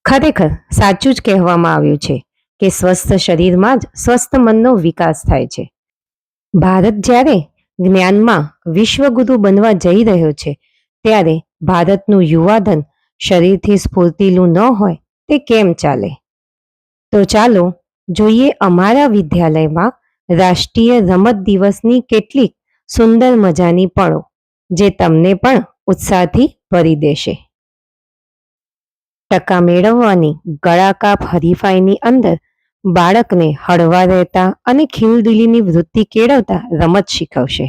ખરેખર સાચું જ કહેવામાં આવ્યું છે કે સ્વસ્થ શરીરમાં જ સ્વસ્થ મનનો વિકાસ થાય છે. ભારત જ્યારે જ્ઞાનમાં વિશ્વગુરુ બનવા જઈ રહ્યો છે ત્યારે ભારતનું યુવાધન શરીરથી સ્ફૂર્તિલું ન હોય તે કેમ ચાલે? તો ચાલો જોઈએ અમારા વિદ્યાલયમાં રાષ્ટ્રીય રમત દિવસની કેટલીક સુંદર મજાની પળો જે તમને પણ ઉત્સાહથી ભરી દેશે. ટકા મેળવવાની ગળાકાપ હરીફાઈની અંદર બાળકને હળવા રહેતા અને ખીલદિલીની વૃત્તિ કેળવતા રમત શીખવશે.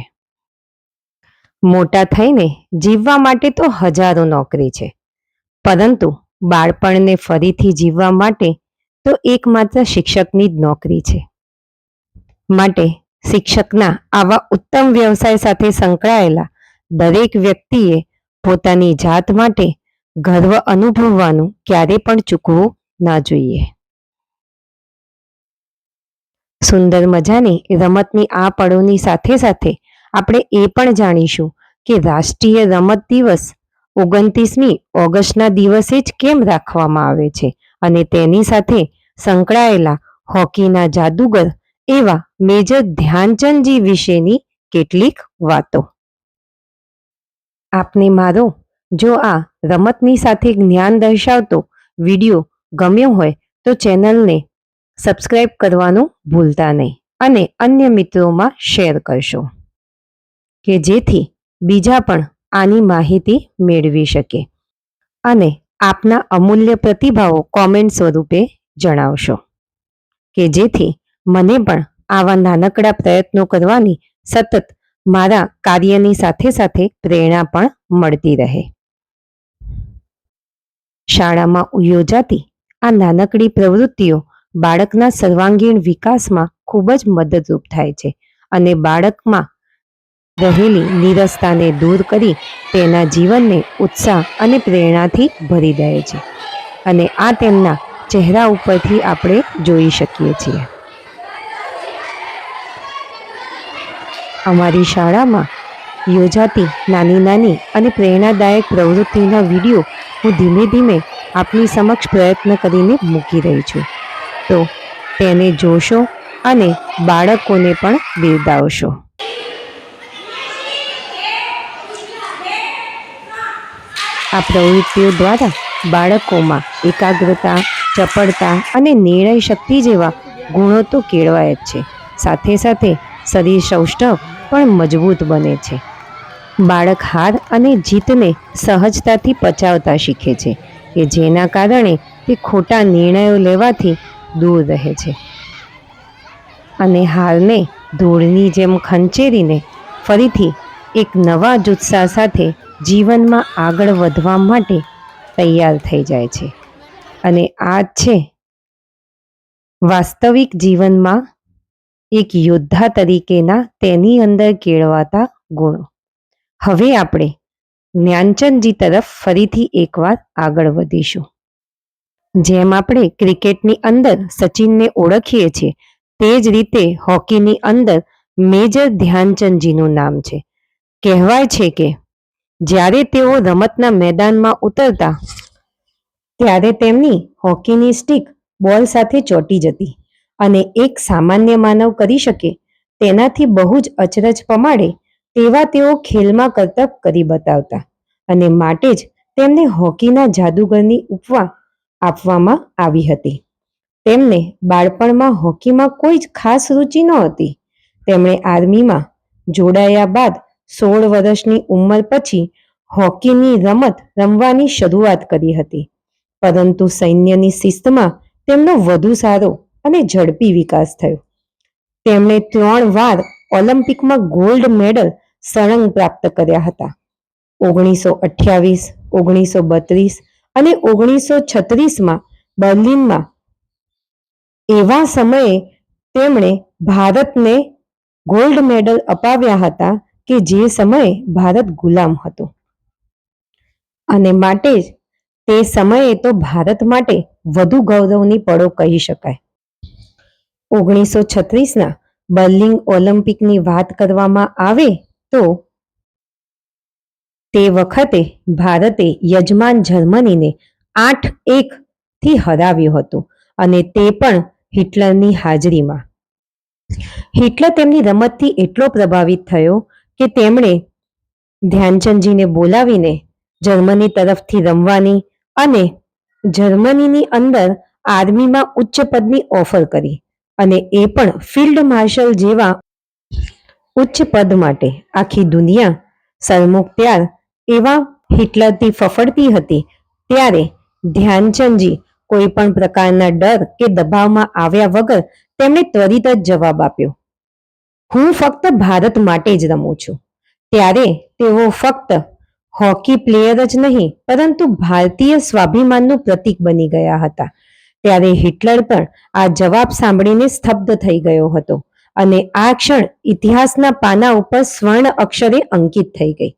મોટા થઈને જીવવા માટે તો હજારો નોકરી છે, પરંતુ બાળપણને ફરીથી જીવવા માટે તો એકમાત્ર શિક્ષકની જ નોકરી છે. માટે શિક્ષકના આવા ઉત્તમ વ્યવસાય સાથે સંકળાયેલા દરેક વ્યક્તિએ પોતાની જાત માટે ગર્વ અનુભવવાનું ક્યારે પણ ચૂકવું ના જોઈએ. સુંદર મજાની રમતની આ પળોની સાથે સાથે આપણે એ પણ જાણીશું કે રાષ્ટ્રીય રમત દિવસ 29મી ઓગસ્ટના દિવસે જ કેમ રાખવામાં આવે છે અને તેની સાથે સંકળાયેલા હોકીના જાદુગર એવા મેજર ધ્યાનચંદજી વિશેની કેટલીક વાતો. આપને મારો જો આ રમતની સાથે જ્ઞાન દર્શાવતો વિડીયો ગમ્યો હોય તો ચેનલને સબસ્ક્રાઇબ કરવાનું ભૂલતા નહીં અને અન્ય મિત્રોમાં શેર કરશો કે જેથી બીજા પણ આની માહિતી મેળવી શકે અને આપના અમૂલ્ય પ્રતિભાવો કોમેન્ટ સ્વરૂપે જણાવશો કે જેથી મને પણ આવા નાનકડા પ્રયત્નો કરવાની સતત મારા કાર્યની સાથે સાથે પ્રેરણા પણ મળતી રહે. શાળામાં યોજાતી આ નાનકડી પ્રવૃત્તિઓ બાળકના સર્વાંગીણ વિકાસમાં ખૂબ જ મદદરૂપ થાય છે અને બાળકમાં રહેલી નીરસતાને દૂર કરી તેના જીવનને ઉત્સાહ અને પ્રેરણાથી ભરી દે છે અને આ તેમના ચહેરા ઉપરથી આપણે જોઈ શકીએ છીએ. અમારી શાળામાં યોજાતી નાની નાની અને પ્રેરણાદાયક પ્રવૃત્તિના વિડીયો હું ધીમે ધીમે આપની સમક્ષ પ્રયત્ન કરીને મૂકી રહી છું, તો તેને જોશો અને બાળકોને પણ બિરદાવશો. આ પ્રવૃત્તિઓ દ્વારા બાળકોમાં એકાગ્રતા, ચપળતા અને નિર્ણય શક્તિ જેવા ગુણો તો કેળવાય જ છે, સાથે સાથે શરીર સૌષ્ઠવ પણ મજબૂત બને છે. બાળક હાર અને જીતને સહજતાથી પચાવતા શીખે છે કે જેના કારણે તે ખોટા નિર્ણયો લેવાથી દૂર રહે છે અને હારને ધૂળની જેમ ખંચેરીને ફરીથી એક નવા જુસ્સા સાથે જીવનમાં આગળ વધવા માટે તૈયાર થઈ જાય છે. અને આ છે વાસ્તવિક જીવનમાં એક યોદ્ધા તરીકેના તેની અંદર કેળવાતા ગુણો. હવે આપણે જ્ઞાનચંદજી તરફ ફરીથી એકવાર આગળ વધીશું. જેમ આપણે ક્રિકેટની અંદર સચિનને ઓળખીએ છીએ તે જ રીતે હોકીની અંદર મેજર ધ્યાનચંદજીનું નામ છે. કહેવાય છે કે જ્યારે તેઓ રમતના મેદાનમાં ઉતરતા ત્યારે તેમની હોકીની સ્ટિક બોલ સાથે ચોંટી જતી અને એક સામાન્ય માનવ કરી શકે તેનાથી બહુ જ અચરજ પમાડે તેવા તેઓ ખેલમાં કરતબ કરી બતાવતા અને માટે જ તેમને હોકીના જાદુગરની ઉપમા આપવામાં આવી હતી. તેમને બાળપણમાં હોકીમાં કોઈ જ ખાસ રુચિ નહોતી. તેમણે આર્મીમાં જોડાયા બાદ 16 વર્ષની ઉંમર પછી હોકીની રમત રમવાની શરૂઆત કરી હતી, પરંતુ સૈન્યની શિસ્તમાં તેમનો વધુ સારો અને ઝડપી વિકાસ થયો. તેમણે 3 વાર ઓલિમ્પિકમાં ગોલ્ડ મેડલ સળંગ પ્રાપ્ત કર્યા હતા. 1928, 1932 અને 1936માં બર્લિનમાં. એવા સમયે તેમણે ભારતને ગોલ્ડ મેડલ અપાવ્યા હતા કે જે સમયે ભારત ગુલામ હતું અને માટે જ તે સમયે તો ભારત માટે વધુ ગૌરવની પળો કહી શકાય. 1936ના બર્લિન ઓલિમ્પિકની વાત કરવામાં આવે તો તે વખતે ભારતે યજમાન જર્મનીને 8-1 થી હરાવ્યું હતું અને તે પણ હિટલરની હાજરીમાં. હિટલર તેમની રમતથી એટલો પ્રભાવિત થયો કે તેમણે ધ્યાનચંદજીને બોલાવીને જર્મની તરફથી રમવાની અને જર્મનીની અંદર આર્મીમાં ઉચ્ચ પદની ઓફર કરી અને એ પણ ફિલ્ડ માર્શલ જેવા ઉચ્ચ પદ માટે. આખી દુનિયા સરમુખ ત્યાર એવા હિટલરથી ફફડતી હતી ત્યારે ધ્યાનચંદજી કોઈ પણ પ્રકારના ડર કે દબાવમાં આવ્યા વગર તેમણે ત્વરિત જ જવાબ આપ્યો, હું ફક્ત ભારત માટે જ રમું છું. ત્યારે તેઓ ફક્ત હોકી પ્લેયર જ નહીં પરંતુ ભારતીય સ્વાભિમાનનું પ્રતીક બની ગયા હતા. ત્યારે હિટલર પણ આ જવાબ સાંભળીને સ્તબ્ધ થઈ ગયો હતો અને આ ક્ષણ ઇતિહાસના પાના ઉપર સ્વર્ણ અક્ષરે અંકિત થઈ ગઈ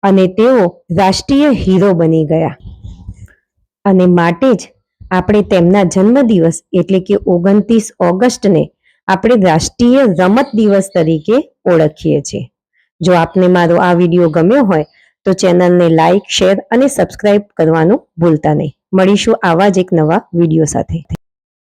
અને તેઓ રાષ્ટ્રીય હીરો બની ગયા. અને માટે જ આપણે તેમના જન્મદિવસ એટલે કે 29 ઓગસ્ટને આપણે રાષ્ટ્રીય રમત દિવસ તરીકે ઓળખીએ છીએ. જો આપને મારો આ વિડીયો ગમ્યો હોય તો ચેનલને લાઈક, શેર અને સબસ્ક્રાઇબ કરવાનું ભૂલતા નહીં. મળીશું આવા જ એક નવા વિડીયો સાથે.